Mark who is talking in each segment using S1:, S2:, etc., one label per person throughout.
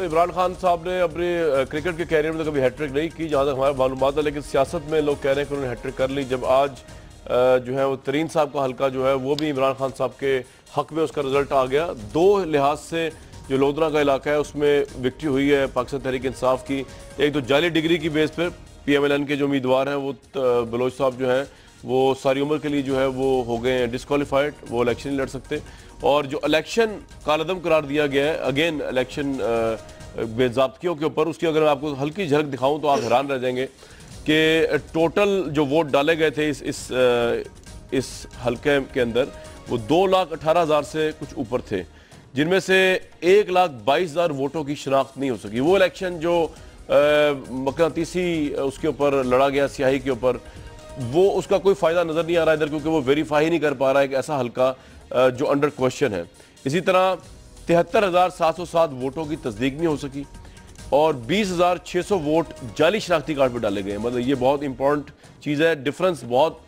S1: इमरान खान साहब ने अपने क्रिकेट के कैरियर में तो कभी हैट्रिक नहीं की, जहाँ तक हमारा मालूम है, लेकिन सियासत में लोग कह रहे हैं कि उन्होंने हैट्रिक कर ली। जब आज जो है वो तरीन साहब का हल्का जो है वो भी इमरान खान साहब के हक में उसका रिजल्ट आ गया। दो लिहाज से जो लोधरा का इलाका है उसमें विक्ट्री हुई है पाकिस्तान तहरीक इंसाफ की। एक तो जाली डिग्री की बेस पर PMLN के जो उम्मीदवार हैं वो बलोच साहब जो हैं वो सारी उम्र के लिए जो है वो हो गए हैं डिस्क्वालीफाइड, वो इलेक्शन नहीं लड़ सकते। और जो इलेक्शन कालदम करार दिया गया है अगेन इलेक्शन बेज़ाब्तियों के ऊपर, उसकी अगर मैं आपको हल्की झलक दिखाऊं तो आप हैरान रह जाएंगे कि टोटल जो वोट डाले गए थे इस हल्के के अंदर वो 2,18,000 से कुछ ऊपर थे, जिनमें से 1,22,000 वोटों की शनाख्त नहीं हो सकी। वो इलेक्शन जो मकनातीसी उसके ऊपर लड़ा गया स्याही के ऊपर, वो उसका कोई फ़ायदा नज़र नहीं आ रहा इधर, क्योंकि वो वेरीफाई नहीं कर पा रहा है कि ऐसा हल्का जो अंडर क्वेश्चन है। इसी तरह 73,707 वोटों की तस्दीक नहीं हो सकी और 20,600 वोट जाली शनाख्ती कार्ड पर डाले गए। मतलब ये बहुत इंपॉर्टेंट चीज़ है, डिफरेंस बहुत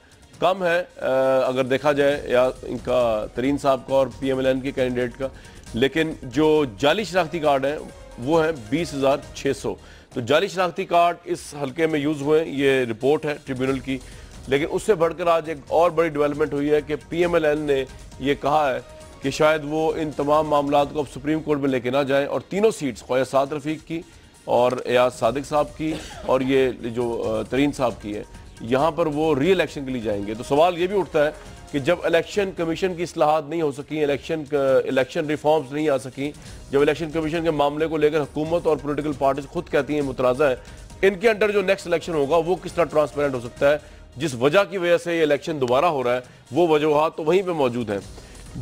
S1: कम है अगर देखा जाए या इनका तरीन साहब का और PMLN के कैंडिडेट का, लेकिन जो जाली शनाख्ती कार्ड है वो है 20,600। तो जाली शनाख्ती कार्ड इस हल्के में यूज़ हुए, ये रिपोर्ट है ट्रिब्यूनल की। लेकिन उससे बढ़कर आज एक और बड़ी डेवलपमेंट हुई है कि PMLN ने ये कहा है कि शायद वो इन तमाम मामलात को अब सुप्रीम कोर्ट में लेके ना जाएं और तीनों सीट्स ख्वाजा साद रफ़ीक की और एयाज सादिक साहब की और ये जो तरीन साहब की है, यहाँ पर वो री इलेक्शन के लिए जाएंगे। तो सवाल ये भी उठता है कि जब इलेक्शन कमीशन की इस्लाहात नहीं हो सकी, इलेक्शन रिफॉर्म्स नहीं आ सकी, जब इलेक्शन कमीशन के मामले को लेकर हुकूमत और पॉलिटिकल पार्टीज खुद कहती हैं मुतनाज़ा है, इनके अंडर जो नेक्स्ट इलेक्शन होगा वो किस तरह ट्रांसपेरेंट हो सकता है? जिस वजह की वजह से ये इलेक्शन दोबारा हो रहा है वो वजूहात तो वहीं पर मौजूद हैं।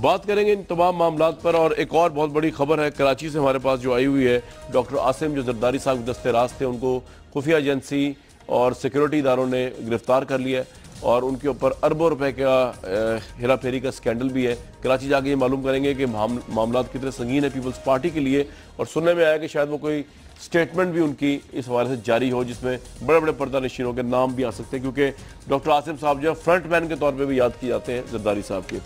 S1: बात करेंगे इन तमाम मामलात पर। और एक और बहुत बड़ी खबर है कराची से हमारे पास जो आई हुई है, डॉक्टर आसिम जो जरदारी साहब के दस्ते राज थे उनको खुफिया एजेंसी और सिक्योरिटी इदारों ने गिरफ्तार कर लिया और उनके ऊपर अरबों रुपए का हेरा फेरी का स्कैंडल भी है। कराची जाके ये मालूम करेंगे कि मामलात कितने संगीन है पीपल्स पार्टी के लिए। और सुनने में आया कि शायद वो कोई स्टेटमेंट भी उनकी इस हवाले से जारी हो जिसमें बड़े बड़े पर्दा नशीनों के नाम भी आ सकते हैं, क्योंकि डॉक्टर आसिम साहब जो है फ्रंट मैन के तौर पर भी याद किए जाते हैं जरदारी साहब के।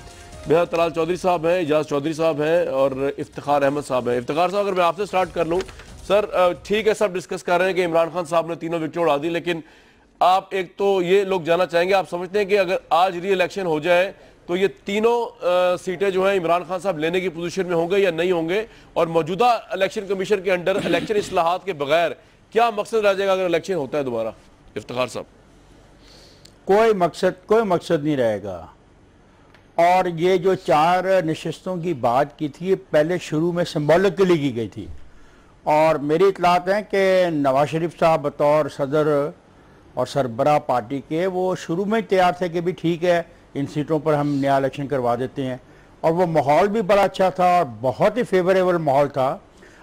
S1: बेहद तलाल चौधरी साहब हैं, एजाज चौधरी साहब हैं और इफ्तिखार अहमद साहब हैं। इफ्तिखार साहब, अगर मैं आपसे स्टार्ट कर लूँ सर, ठीक है सब डिस्कस कर रहे हैं कि इमरान खान साहब ने तीनों विकेट उड़ा दी, लेकिन आप एक तो ये लोग जानना चाहेंगे, आप समझते हैं कि अगर आज री इलेक्शन हो जाए तो ये तीनों सीटें जो हैं इमरान खान साहब लेने की पोजीशन में होंगे या नहीं होंगे? और मौजूदा इलेक्शन कमीशन के अंडर इलेक्शन इस्लाहात के बगैर क्या मकसद रह जाएगा अगर इलेक्शन होता है दोबारा? इफ्तिखार साहब,
S2: कोई मकसद नहीं रहेगा। और ये जो 4 नशिस्तों की बात की थी, ये पहले शुरू में सिंबॉलिकली की गई थी और मेरी इतलात है कि नवाज शरीफ साहब बतौर सदर और सरबराह पार्टी के वो शुरू में तैयार थे कि भी ठीक है इन सीटों पर हम नया इलेक्शन करवा देते हैं, और वो माहौल भी बड़ा अच्छा था और बहुत ही फेवरेबल माहौल था।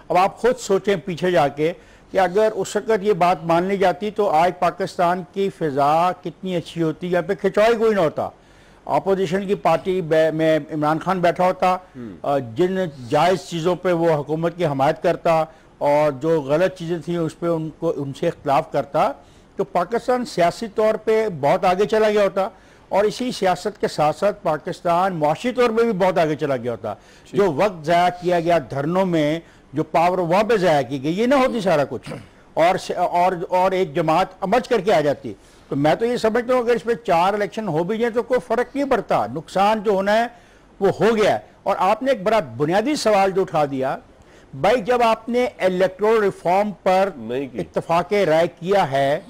S2: अब आप खुद सोचें पीछे जाके कि अगर उस वक्त ये बात मान ली जाती तो आज पाकिस्तान की फ़िज़ा कितनी अच्छी होती, यहाँ पे खिंचाई कोई ना होता, अपोजिशन की पार्टी में इमरान खान बैठा होता, जिन जायज़ चीज़ों पे वो हुकूमत की हमायत करता और जो गलत चीज़ें थी उस पर उनसे इख्तलाफ करता, तो पाकिस्तान सियासी तौर पे बहुत आगे चला गया होता। और इसी सियासत के साथ साथ पाकिस्तान मुआशी तौर पर भी बहुत आगे चला गया होता। जो वक्त ज़ाया किया गया धरनों में, जो पावर वहाँ पे ज़ाया की गई, ये ना होती सारा कुछ, और एक जमात अमच करके आ जाती। तो मैं तो ये समझता हूँ अगर इस पर 4 इलेक्शन हो भी जाए तो कोई फ़र्क नहीं पड़ता, नुकसान जो होना है वो हो गया। और आपने एक बड़ा बुनियादी सवाल जो उठा दिया भाई, जब आपने इलेक्टोरल रिफॉर्म पर इत्तफाक राय किया है,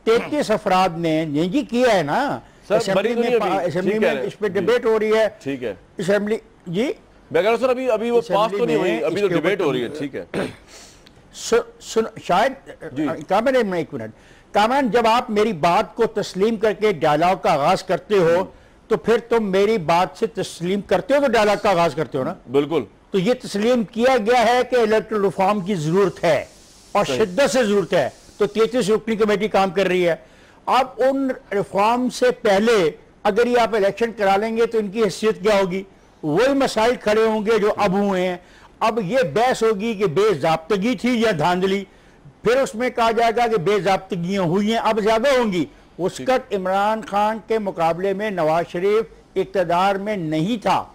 S2: 33 अफराद ने नहीं किया है ना, असेंबली में इस पर डिबेट हो रही है, ठीक है, असेंबली जी
S1: सर अभी वो पास तो नहीं हुई, अभी तो डिबेट हो रही है, ठीक है।
S2: शायद कामन, एक मिनट कामन, जब आप मेरी बात को तस्लीम करके डायलॉग का आगाज करते हो तो फिर तुम मेरी बात से तस्लीम करते हो तो डायलॉग का आगाज करते हो ना? बिल्कुल। तो ये तस्लीम किया गया है कि इलेक्टोरल रिफॉर्म की जरूरत है और शिद्दत से जरूरत है, तो 33 रुकनी कमेटी काम कर रही है। अब उन रिफॉर्म से पहले अगर ये आप इलेक्शन करा लेंगे तो इनकी हैसियत क्या होगी? वही मसाइल खड़े होंगे जो अब हुए हैं। अब ये बहस होगी कि बेजाब्तगी थी या धांधली, फिर उसमें कहा जाएगा कि बेजाब्तगियां हुई हैं, अब ज्यादा होंगी। उस वक्त इमरान खान के मुकाबले में नवाज शरीफ इक़्तिदार में नहीं था,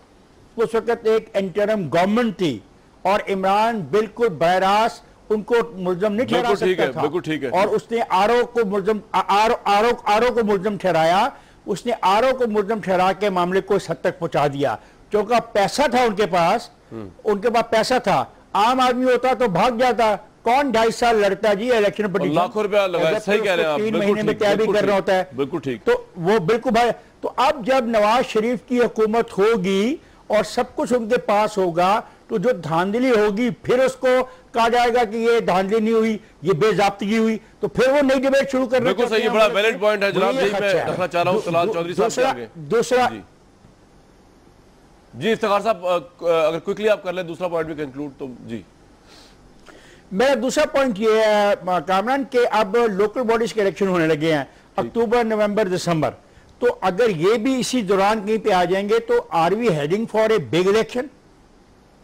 S2: उस वक्त एक इंटरिम गवर्नमेंट थी और इमरान बिल्कुल बहरास उनको मुलजम नहीं ठहरा सकता था।
S1: बिल्कुल ठीक है।
S2: और उसने आरओ को मुलजम आरओ को मुलजम ठहराया, उसने आरओ को मुलजम ठहरा के मामले को इस हद तक पहुंचा दिया। क्योंकि पैसा था उनके पास पैसा था। आम आदमी होता तो भाग जाता। कौन 2.5 साल लड़ता जी इलेक्शन पर,
S1: लाखों रुपया लगाया, सही कह रहे हैं आप,
S2: 3 महीने में तैयारी करना होता है।
S1: बिल्कुल ठीक।
S2: तो वो बिल्कुल भाई, तो अब जब नवाज शरीफ की हुकूमत होगी और सब कुछ उनके पास होगा, तो जो धांधली होगी फिर उसको कहा जाएगा कि ये धांधली नहीं हुई, ये बेजाब्तगी हुई, तो फिर वो नई डिबेट शुरू करना।
S1: बिल्कुल सही, बड़ा वैलिड पॉइंट है जनाब। मैं रखना चाह रहा हूं तलाल चौधरी साहब।
S2: दूसरा
S1: जी इफ्तिखार साहब, अगर क्विकली आप कर ले दूसरा पॉइंट भी कंक्लूड तो। जी
S2: मेरा दूसरा पॉइंट ये है कामरान के अब लोकल बॉडीज के इलेक्शन होने लगे हैं अक्टूबर, नवंबर, दिसंबर। तो अगर ये भी इसी दौरान कहीं पे आ जाएंगे तो are we heading for a big election?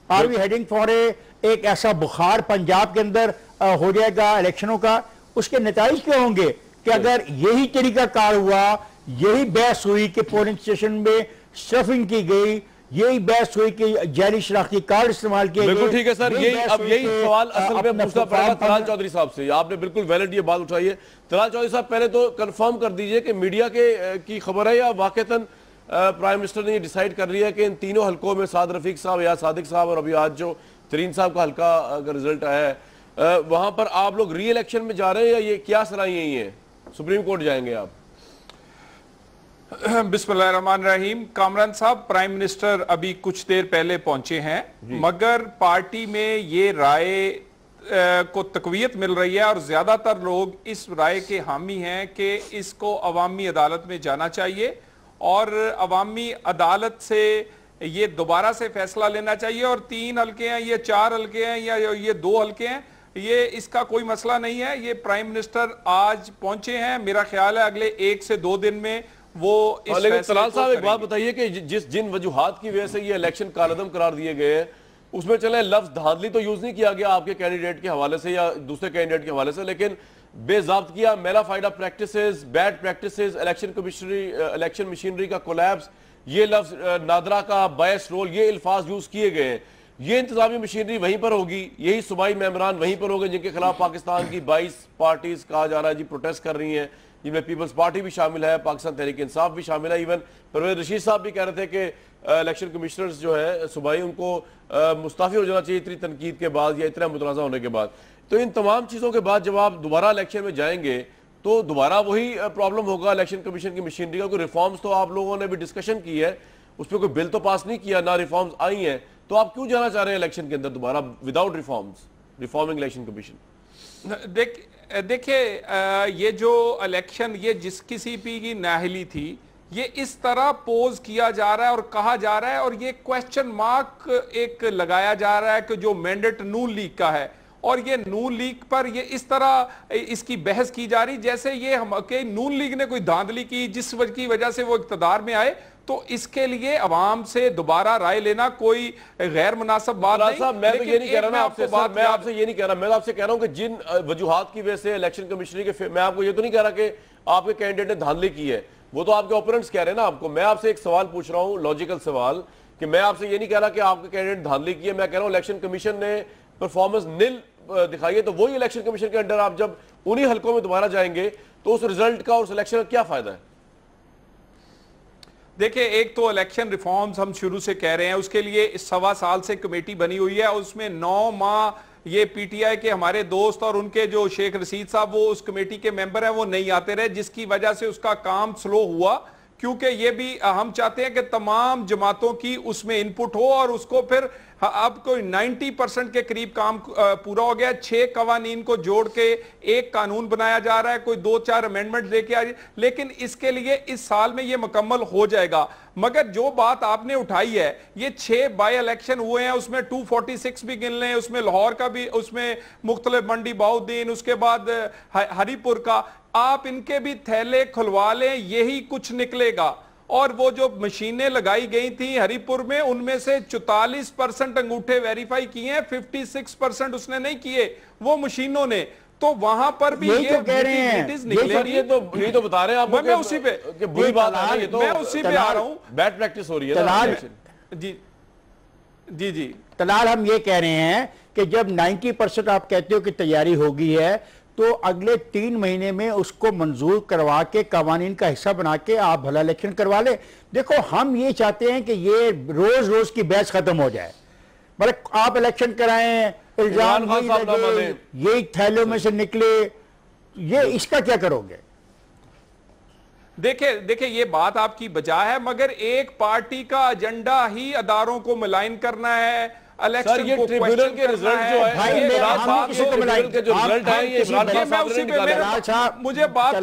S2: Are we heading for एक ऐसा बुखार पंजाब के अंदर हो जाएगा इलेक्शनों का? उसके नतीजे क्या होंगे कि अगर यही तरीका कार हुआ, यही बहस हुई कि पोलिंग स्टेशन में स्टफिंग की गई, यही बहस हुई कि जाली शनाख्ती कार्ड इस्तेमाल किए गए।
S1: बिल्कुल ठीक है सर, यही सवाल असल में पूछना पड़ेगा तलाल चौधरी साहब से। आपने बिल्कुल वैलिड ये बात उठाई है। तलाल चौधरी साहब, पहले तो कंफर्म कर दीजिए कि मीडिया की खबर है या वाकईतन प्राइम मिनिस्टर ने ये डिसाइड कर लिया कि इन तीनों हलकों में साद रफीक साहब या सादिक साहब और अभी आज जो तरीन साहब का हल्का का रिजल्ट आया है, वहां पर आप लोग री इलेक्शन में जा रहे हैं या ये क्या सलाह यही है, सुप्रीम कोर्ट जाएंगे आप?
S3: बिस्मिल्लाहिर्रहमानिर्रहीम। कामरान साहब, प्राइम मिनिस्टर अभी कुछ देर पहले पहुंचे हैं, मगर पार्टी में ये राय को तकवीयत मिल रही है और ज्यादातर लोग इस राय के हामी हैं कि इसको अवामी अदालत में जाना चाहिए और अवामी अदालत से ये दोबारा से फैसला लेना चाहिए। और 3 हल्के हैं, ये 4 हल्के हैं या ये 2 हल्के हैं, ये इसका कोई मसला नहीं है। ये प्राइम मिनिस्टर आज पहुंचे हैं, मेरा ख्याल है अगले 1 से 2 दिन में वो इस
S1: लेकिन तलाल साहब एक बात बताइए कि जिन वजूहात की वजह से ये इलेक्शन कालअदम करार दिए गए हैं, उसमें चले लफ्ज धांधली तो यूज नहीं किया गया आपके कैंडिडेट के हवाले से या दूसरे कैंडिडेट के हवाले से, लेकिन बेजाब्तगियां, mala fide practices, bad practices, election machinery का कोलैप्स, ये लफ्ज नादरा का बायस रोल, ये अल्फाज यूज किए गए हैं। ये इंतजामी मशीनरी वहीं पर होगी, यही सूबाई मेंबरान वहीं पर होंगे जिनके खिलाफ पाकिस्तान की 22 पार्टीज कहा जा रहा है जी प्रोटेस्ट कर रही हैं, जिनमें पीपल्स पार्टी भी शामिल है, पाकिस्तान तहरीक इंसाफ भी शामिल है। इवन परवेज रशीद साहब भी कह रहे थे कि इलेक्शन कमिश्नर्स जो है सूबाई, उनको मुस्ताफी हो जाना चाहिए इतनी तनकीद के बाद या इतना मुतनाज़ा होने के बाद। तो इन तमाम चीज़ों के बाद जब आप दोबारा इलेक्शन में जाएंगे तो दोबारा वही प्रॉब्लम होगा इलेक्शन कमीशन की मशीनरी का। कोई रिफॉर्म्स तो आप लोगों ने भी डिस्कशन की है, उस पर कोई बिल तो पास नहीं किया, ना रिफॉर्म्स आई हैं, तो आप क्यों जाना चाह रहे हैं इलेक्शन के अंदर दोबारा without reforms, reforming election commission?
S3: देखिए, ये जो इलेक्शन, ये जिस किसी की नाहली थी, ये इस तरह पोज किया जा रहा है और कहा जा रहा है और ये क्वेश्चन मार्क एक लगाया जा रहा है कि जो मैंडेट नून लीग का है, और ये नून लीग पर ये इस तरह इसकी बहस की जा रही जैसे ये हम के नून लीग ने कोई धांधली की जिस की वजह से वो इक़्तिदार में आए। तो इसके लिए अवाम से दोबारा राय लेना कोई गैर मुनासिब बात नहीं।
S1: साहब, मैं तो ये नहीं कह रहा ना आपसे, मैं आपसे ये नहीं कह रहा, मैं आपसे कह रहा हूं कि जिन वजूहात की वजह से इलेक्शन कमीशनरी के, मैं आपको ये तो नहीं कह रहा कि आपके कैंडिडेट ने धांधली की है, वो तो आपके ओपोनेंट्स कह रहे हैं ना आपको। मैं आपसे एक सवाल पूछ रहा हूं, लॉजिकल सवाल, कि मैं आपसे ये नहीं कह रहा कि आपके कैंडिडेट धांधली की है, मैं कह रहा हूं इलेक्शन कमीशन ने परफॉर्मेंस निल दिखाई है, तो वही इलेक्शन कमीशन के अंडर आप जब उन्हीं हलकों में दोबारा जाएंगे तो उस रिजल्ट का, उस इलेक्शन का क्या फायदा है?
S3: देखिए, एक तो इलेक्शन रिफॉर्म्स हम शुरू से कह रहे हैं, उसके लिए 1.25 साल से कमेटी बनी हुई है, उसमें 9 माह ये पीटीआई के हमारे दोस्त और उनके जो शेख रशीद साहब वो उस कमेटी के मेंबर हैं, वो नहीं आते रहे, जिसकी वजह से उसका काम स्लो हुआ। क्योंकि ये भी हम चाहते हैं कि तमाम जमातों की उसमें इनपुट हो और उसको फिर अब कोई 90% के करीब काम पूरा हो गया। 6 कवानीन को जोड़ के एक कानून बनाया जा रहा है, कोई 2-4 अमेंडमेंट लेके आ रही, लेकिन इसके लिए इस साल में ये मुकम्मल हो जाएगा। मगर जो बात आपने उठाई है, ये 6 बाई इलेक्शन हुए हैं, उसमें 246 भी गिन लें, उसमें लाहौर का भी, उसमें मुख्तलिफ मंडी बाउद्दीन, उसके बाद हरीपुर का, आप इनके भी थैले खुलवा लें, यही कुछ निकलेगा। और वो जो मशीनें लगाई गई थी हरीपुर में, उनमें से 44% अंगूठे वेरीफाई किए हैं, 56% उसने नहीं किए वो मशीनों ने। तो वहां पर भी ये
S2: तो कह रहे हैं,
S1: ये तो बता रहे हैं आपको,
S3: मैं उसी पे
S1: बुरी बात है, ये तो
S3: मैं उसी पे आ रहा हूं,
S1: बैड प्रैक्टिस हो रही है
S3: जी। जी जी
S2: तलाल हम ये कह रहे हैं कि जब 90% आप कहते हो कि तैयारी हो गई है तो अगले 3 महीने में उसको मंजूर करवा के कवानीन का हिस्सा बना के आप भला इलेक्शन करवा ले। देखो हम ये चाहते हैं कि ये रोज रोज की बहस खत्म हो जाए, मतलब आप इलेक्शन कराएं, इल्जाम यही थैलों में से निकले, ये इसका क्या करोगे?
S3: देखिए ये बात आपकी बजा है, मगर एक पार्टी का एजेंडा ही अदारों को मुलायन करना है, इलेक्शन को
S1: ट्रिब्यूनल के रिजल्ट जो है
S2: भाई
S1: ट्रिब्यूनल के जो रिजल्ट है ये इमरान खान साहब ने निकाला।
S3: मुझे बात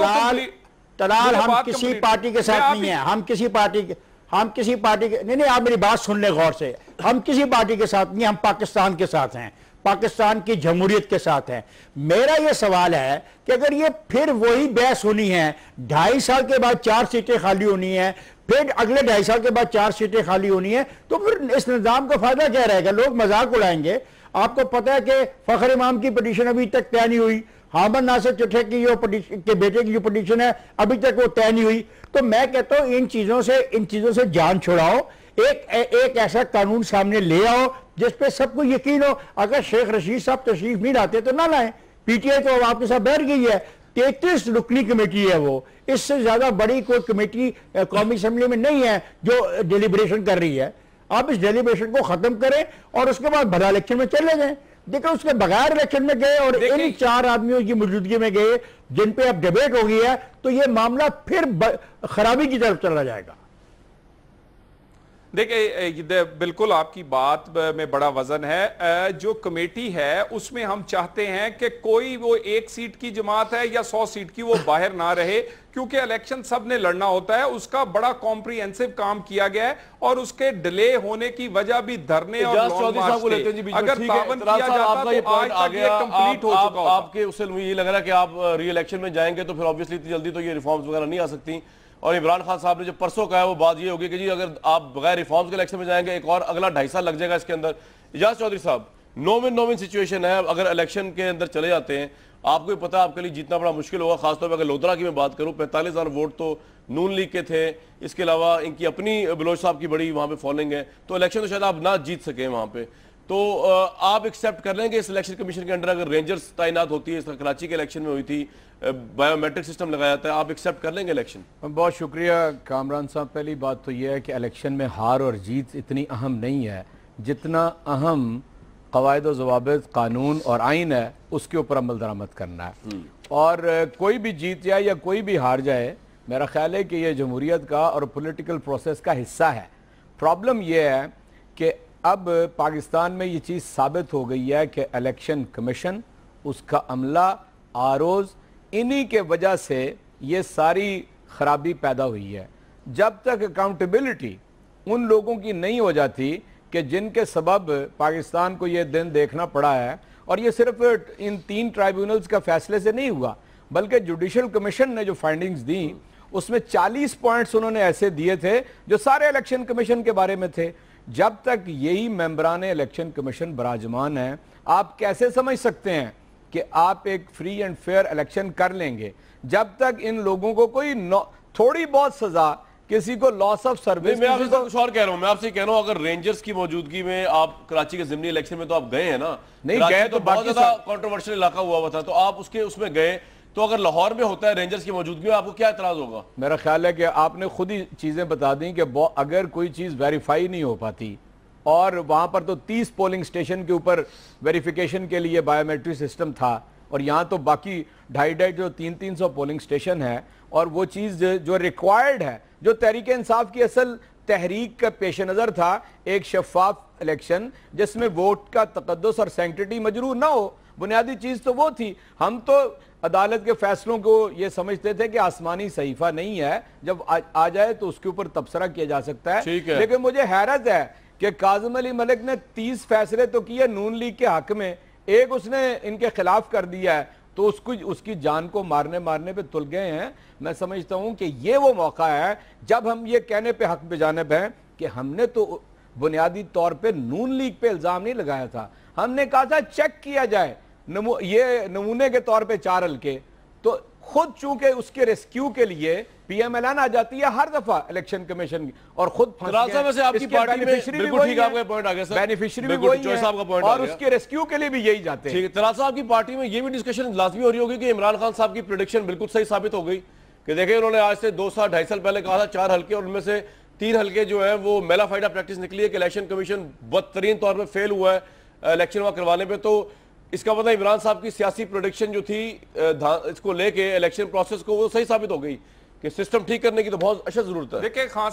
S2: तलाल हम किसी पार्टी के साथ नहीं है, हम किसी पार्टी के नहीं, आप मेरी बात सुन ले गौर से, हम किसी पार्टी के साथ नहीं, हम पाकिस्तान के साथ हैं, पाकिस्तान की जमहूरियत के साथ हैं। मेरा यह सवाल है कि अगर ये फिर वही बहस होनी है, 2.5 साल के बाद 4 सीटें खाली होनी है, फिर अगले 2.5 साल के बाद 4 सीटें खाली होनी है, तो फिर इस निजाम का फायदा क्या रहेगा? लोग मजाक उड़ाएंगे। आपको पता है कि फखर इमाम की पिटीशन अभी तक तय नहीं हुई, हामद नासिर चिट्ठे की जो के बेटे की जो पिटीशन है अभी तक वो तय नहीं हुई। तो मैं कहता हूं इन चीजों से जान छुड़ाओ, एक ऐसा कानून सामने ले आओ जिसपे सबको यकीन हो। अगर शेख रशीद साहब तशरीफ नहीं लाते तो ना लाएं, पीटीआई तो अब आपके साथ बैठ गई है, 33 रुकनी कमेटी है वो, इससे ज्यादा बड़ी कोई कमेटी कौमी असेंबली में नहीं है जो डिलिब्रेशन कर रही है। आप इस डेलीब्रेशन को खत्म करें और उसके बाद भला इलेक्शन में चले जाएं। देखो उसके बगैर इलेक्शन में गए और इन 4 आदमियों की मौजूदगी में गए जिन पे अब डिबेट हो गई है, तो ये मामला फिर खराबी की तरफ चला जाएगा।
S3: देखिए बिल्कुल आपकी बात में बड़ा वजन है। जो कमेटी है उसमें हम चाहते हैं कि कोई वो 1 सीट की जमात है या 100 सीट की, वो बाहर ना रहे, क्योंकि इलेक्शन सब ने लड़ना होता है। उसका बड़ा कॉम्प्रिहेंसिव काम किया गया है और उसके डिले होने की वजह भी धरने और लॉन्ग मार्च थे। अगर तावन किया जाता तो आज तक ये कंप्लीट हो चुका होता।
S1: आपके उससे मुझे ये लग रहा है कि आप री इलेक्शन में जाएंगे तो फिर ऑब्वियसली इतनी जल्दी तो ये रिफॉर्म्स वगैरह नहीं आ सकती। और इमरान खान साहब ने जो परसों कहा है वो बात ये होगी कि जी अगर आप बगैर रिफॉर्म्स के इलेक्शन में जाएंगे एक और अगला 2.5 साल लग जाएगा इसके अंदर। इजाज चौधरी साहब, नो विन सिचुएशन है, अगर इलेक्शन के अंदर चले जाते हैं आपको भी पता है आपके लिए जीतना बड़ा मुश्किल होगा। खासतौर पर अगर लोधरा की मैं बात करूं, 45,000 वोट तो नून लीग के थे, इसके अलावा इनकी अपनी बलोच साहब की बड़ी वहां पे फॉलोइंग है, तो इलेक्शन तो शायद आप ना जीत सके वहां पे। तो आप एक्सेप्ट कर लेंगे इस इलेक्शन कमीशन के अंडर अगर रेंजर्स तैनात होती है, इस कराची के इलेक्शन में हुई थी, बायोमेट्रिक सिस्टम लगाया था, आप एक्सेप्ट कर लेंगे इलेक्शन?
S4: बहुत शुक्रिया कामरान साहब। पहली बात तो यह है कि इलेक्शन में हार और जीत इतनी अहम नहीं है जितना अहम क़वायद व ज़वाबित, कानून और आइन है उसके ऊपर अमल दरामद करना है। और कोई भी जीत जाए या कोई भी हार जाए, मेरा ख्याल है कि यह जमहूरियत का और पॉलिटिकल प्रोसेस का हिस्सा है। प्रॉब्लम यह है कि अब पाकिस्तान में ये चीज़ साबित हो गई है कि इलेक्शन कमीशन, उसका अमला, आरओज़, इन्हीं के वजह से ये सारी खराबी पैदा हुई है। जब तक अकाउंटेबिलिटी उन लोगों की नहीं हो जाती कि जिनके सबब पाकिस्तान को ये दिन देखना पड़ा है, और ये सिर्फ इन 3 ट्राइब्यूनल्स का फैसले से नहीं हुआ, बल्कि जुडिशल कमीशन ने जो फाइंडिंग्स दी उसमें 40 पॉइंट्स उन्होंने ऐसे दिए थे जो सारे इलेक्शन कमीशन के बारे में थे। जब तक यही मेंबरान इलेक्शन कमीशन बराजमान है, आप कैसे समझ सकते हैं कि आप एक फ्री एंड फेयर इलेक्शन कर लेंगे? जब तक इन लोगों को कोई थोड़ी बहुत सजा, किसी को लॉस ऑफ सर्विस।
S1: मैं आपसे कुछ और कह रहा हूं, मैं आपसे कह रहा हूं अगर रेंजर्स की मौजूदगी में आप कराची के ज़िमनी इलेक्शन में तो आप गए हैं ना?
S4: नहीं गए तो
S1: बहुत ज्यादा कंट्रोवर्शियल इलाका हुआ था, तो आप उसमें गए, तो अगर लाहौर में होता है रेंजर्स की मौजूदगी में, आपको क्या एतराज होगा?
S4: मेरा ख्याल है कि आपने खुद ही चीजें बता दी कि अगर कोई चीज वेरीफाई नहीं हो पाती, और वहां पर तो 30 पोलिंग स्टेशन के ऊपर वेरिफिकेशन के लिए बायोमेट्रिक सिस्टम था, और यहाँ तो बाकी 250 जो 300 पोलिंग स्टेशन है, और वो चीज़ जो रिक्वायर्ड है, जो तहरीक इंसाफ की असल तहरीक का पेश नज़र था, एक शफाफ इलेक्शन जिसमें वोट का तकद्दुस और सैंक्टिटी मजरूह ना हो, बुनियादी चीज़ तो वो थी। हम तो अदालत के फैसलों को ये समझते थे कि आसमानी सहीफा नहीं है, जब आ जाए तो उसके ऊपर तबसरा किया जा सकता है। लेकिन मुझे हैरत है कि काज़िम अली मलिक ने 30 फैसले तो किए नून लीग के हक में, एक उसने इनके खिलाफ कर दिया है, तो उसकी जान को मारने पे तुल गए हैं। मैं समझता हूं कि ये वो मौका है जब हम ये कहने पे हक बेजानब हैं कि हमने तो बुनियादी तौर पे नून लीग पे इल्जाम नहीं लगाया था, हमने कहा था चेक किया जाए, ये नमूने के तौर पे 4 हल्के, तो खुद चूंकि उसके रेस्क्यू के लिए पीएमएलएन आ जाती है हर दफा इलेक्शन कमीशन की, और खुद
S1: आपकी पार्टी में बिल्कुल ठीक आपका पॉइंट आ गया सर,
S4: बेनिफिशियरी भी वही है और उसके रेस्क्यू के लिए भी यही जाते हैं।
S1: ठीक है, तराज साहब की पार्टी में ये भी डिस्कशन लाजमी हो रही होगी कि इमरान खान साहब की प्रेडिक्शन बिल्कुल सही साबित हो गई कि देखिए उन्होंने आज से 2 साल 2.5 साल पहले कहा था 4 हल्के और उनमें से 3 हल्के जो है वो मेला फाइडा प्रैक्टिस निकली है कि इलेक्शन कमीशन बदतरीन तौर पर फेल हुआ है इलेक्शन वहां करवाने पे। तो इसका मतलब इमरान साहब की सियासी प्रोडिक्शन जो थी इसको लेके इलेक्शन प्रोसेस को, वो सही साबित हो गई कि सिस्टम ठीक करने की तो बहुत अच्छा जरूरत है।
S3: देखिए खान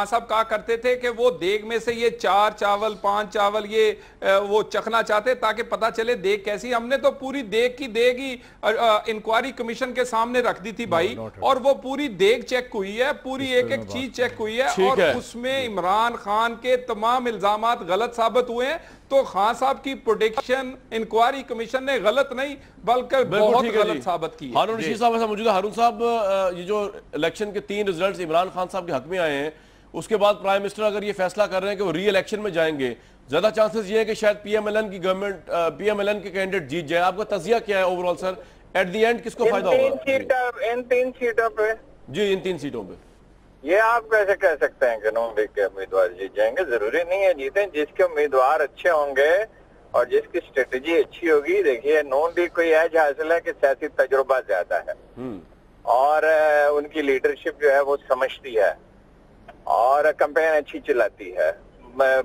S3: साहब कहा करते थे कि वो देग में से ये 4 चावल 5 चावल ये वो चखना चाहते ताकि पता चले देग कैसी। हमने तो पूरी देग की देग ही इंक्वायरी कमीशन के सामने रख दी थी भाई, और वो पूरी देग चेक हुई है, पूरी एक एक चीज चेक हुई है, और उसमें इमरान खान के तमाम इल्जामात गलत साबित हुए हैं। तो खान साहब की प्रोडिक्शन इंक्वायरी कमीशन ने गलत नहीं बल्कि बहुत गलत साबित की।
S1: हारून रशीद साहब ऐसा मौजूद है। हारून साहब, ये जो इलेक्शन के 3 रिजल्ट्स इमरान खान साहब के हक में आए हैं, उसके बाद प्राइम मिनिस्टर अगर ये फैसला कर रहे हैं कि वो री इलेक्शन में जाएंगे, ज्यादा चांसेस ये है कि शायद पीएमएलएन की गवर्नमेंट पीएमएलएन के कैंडिडेट जीत जाए। आपका तजिया क्या है overall sir, at the end किसको फायदा होगा?
S5: इन 3 सीटों पे
S1: जी, इन 3 सीटों पे
S5: ये आप कैसे कह सकते हैं कि नॉन लीग के उम्मीदवार जीत जाएंगे? जरूरी नहीं है जीते, जिसके उम्मीदवार अच्छे होंगे और जिसकी स्ट्रेटेजी अच्छी होगी। देखिए नॉन लीग को यह हासिल है कि सियासी तजुर्बा ज्यादा है और उनकी लीडरशिप जो है वो समझती है और कैंपेन अच्छी चलाती है,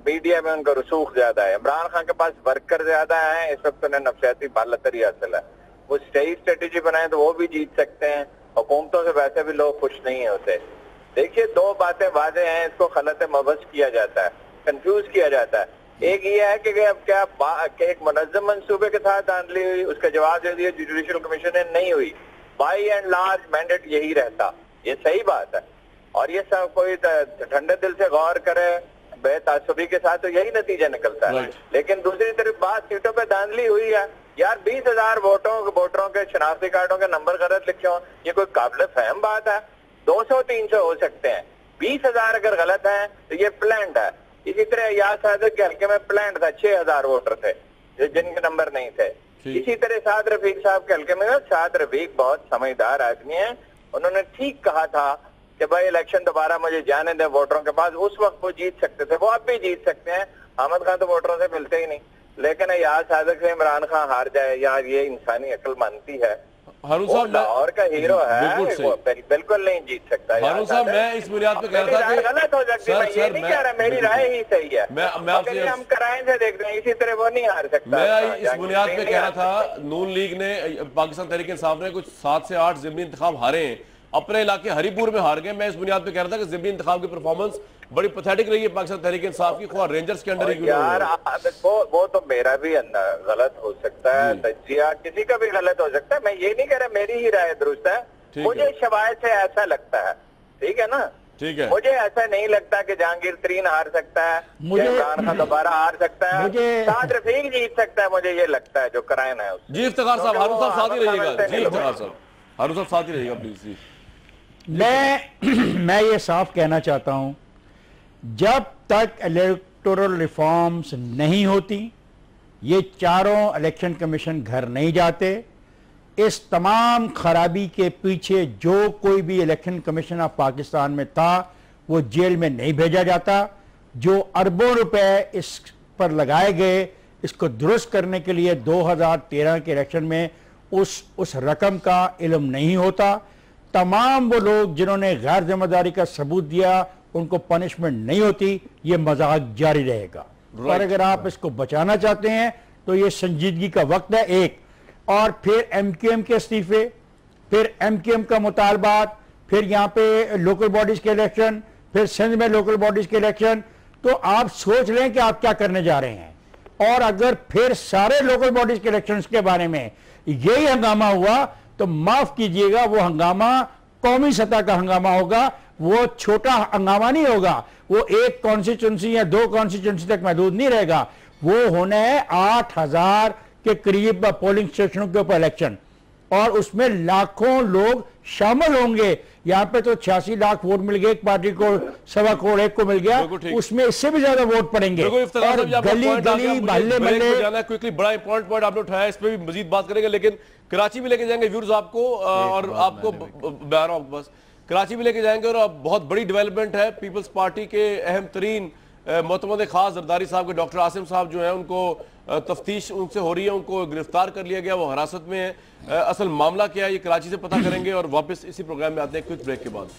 S5: मीडिया में उनका रसूख ज्यादा है। इमरान खान के पास वर्कर ज्यादा है, इस वक्त उन्हें नफसियाती बालतरी हासिल है। वो सही स्ट्रेटेजी बनाए तो वो भी जीत सकते हैं। हुकूमतों से वैसे भी लोग खुश नहीं होते। देखिए 2 बातें वाज़ेह हैं, इसको गलत मबस किया जाता है, कंफ्यूज किया जाता है। एक ये है कि अब क्या एक मुनज़्ज़म मंसूबे के साथ धांधली हुई, उसका जवाब दे दिया जुडिशल कमीशन ने, नहीं हुई। बाई एंड लार्ज मैंडेट यही रहता, ये सही बात है। और ये सब कोई ठंडे दिल से गौर करे बेतासुबी के साथ तो यही नतीजा निकलता है। लेकिन दूसरी तरफ बात सीटों पे धांधली हुई है यार। 20,000 वोटरों के शनाख्ती कार्डों के नंबर गलत लिखे हो, ये कोई काबिल फहम बात है? 200-300 हो सकते हैं, 20,000 अगर गलत है तो ये प्लान्ड है। इसी तरह याद सादक के हल्के में प्लान्ड था, 6,000 वोटर थे जिनके नंबर नहीं थे। इसी तरह साद रफीक साहब के हल्के में, साद रफीक बहुत समझदार आदमी है, उन्होंने ठीक कहा था कि भाई इलेक्शन दोबारा मुझे जाने दें वोटरों के पास। उस वक्त वो जीत सकते थे, वो अब भी जीत सकते हैं। अहमद खान तो वोटरों से मिलते ही नहीं, लेकिन याद सादक से इमरान खान हार जाए यार, ये इंसानी अक्ल मानती है।
S1: हारून साहब
S5: लाहौर का हीरो है, बिल्कुल नहीं जीत सकता।
S1: हारून साहब, मैं इस बुनियाद पे कह रहा था कि
S5: गलत हो सकती है, मैं ये नहीं कह रहा, मेरी राय ही सही है। मैं आपसे हम कराएं से देख रहे हैं, इसी तरह वो नहीं हार सकता।
S1: मैं इस बुनियाद पे कह रहा था, नून लीग ने, पाकिस्तान तहरीक इंसाफ ने कुछ 7 से 8 ज़िमनी इंतखाब हारे हैं, अपने इलाके हरिपुर में हार गए। मैं इस बुनियाद पे कह रहा था कि ज़िमनी इंतखाब की परफॉर्मेंस बड़ी पैथेटिक रही है पाकिस्तान तहरीक इंसाफ की, ख्वाह रेंजर्स के अंडर ही।
S5: यार वो तो मेरा भी गलत हो सकता है, तजिया किसी का भी गलत हो सकता है। मैं ये नहीं कह रहा मेरी ही राय दुरुस्त है, मुझे शवायद से ऐसा लगता है। ठीक है ना,
S1: ठीक है।
S5: मुझे ऐसा नहीं लगता कि जहांगीर तरीन हार सकता है, इमरान खान दोबारा हार सकता है, साद रफीक जीत सकता है, मुझे ये लगता है जो करायन है।
S1: जी इफ्तिखार साहब, हारून साहब साथ ही रहिएगा। जी इफ्तिखार साहब, हारून साहब साथ ही रहिएगा प्लीज।
S2: मैं ये साफ कहना चाहता हूं, जब तक इलेक्टोरल रिफॉर्म्स नहीं होती, ये चारों इलेक्शन कमीशन घर नहीं जाते। इस तमाम खराबी के पीछे जो कोई भी इलेक्शन कमीशन ऑफ पाकिस्तान में था वो जेल में नहीं भेजा जाता। जो अरबों रुपए इस पर लगाए गए इसको दुरुस्त करने के लिए 2013 के इलेक्शन में उस रकम का इल्म नहीं होता। तमाम वो लोग जिन्होंने गैर जिम्मेदारी का सबूत दिया उनको पनिशमेंट नहीं होती। ये मजाक जारी रहेगा। और अगर आप इसको बचाना चाहते हैं तो ये संजीदगी का वक्त है। एक और फिर एमक्यूएम के इस्तीफे, फिर एमक्यूएम का मुतालबात, फिर यहाँ पे लोकल बॉडीज के इलेक्शन, फिर सिंध में लोकल बॉडीज के इलेक्शन। तो आप सोच लें कि आप क्या करने जा रहे हैं। और अगर फिर सारे लोकल बॉडीज के इलेक्शन के बारे में यही हंगामा हुआ तो माफ कीजिएगा, वो हंगामा कौमी सतह का हंगामा होगा, वो छोटा हंगामा नहीं होगा। वो एक कॉन्स्टिट्यूंसी या 2 कॉन्स्टिट्यूंसी तक महदूद नहीं रहेगा। वो होने 8,000 के करीब पोलिंग स्टेशनों के ऊपर इलेक्शन। और उसमें लाखों लोग शामिल होंगे। यहाँ पे तो 86 लाख वोट मिल गए, एक पार्टी को 1.25 करोड़ एक को मिल गया, उसमें इससे भी ज्यादा वोट पड़ेंगे। और गली गली महल्ले महल्ले
S1: जाना है क्विकली, बड़ा इंपॉर्टेंट पॉइंट आपने उठाया, इस पे भी मजीद बात करेंगे, लेकिन कराची भी लेके जाएंगे व्यूअर्स आपको, और आपको बता रहा हूं बस, कराची भी लेके जाएंगे। और अब बहुत बड़ी डेवलपमेंट है, पीपल्स पार्टी के अहम तरीन मोतमद खास जरदारी साहब के डॉक्टर आसिम साहब जो है, उनको तफ्तीश उनसे हो रही है, उनको गिरफ्तार कर लिया गया, वो हिरासत में है। असल मामला क्या है ये कराची से पता करेंगे, और वापस इसी प्रोग्राम में आते हैं क्विक ब्रेक के बाद।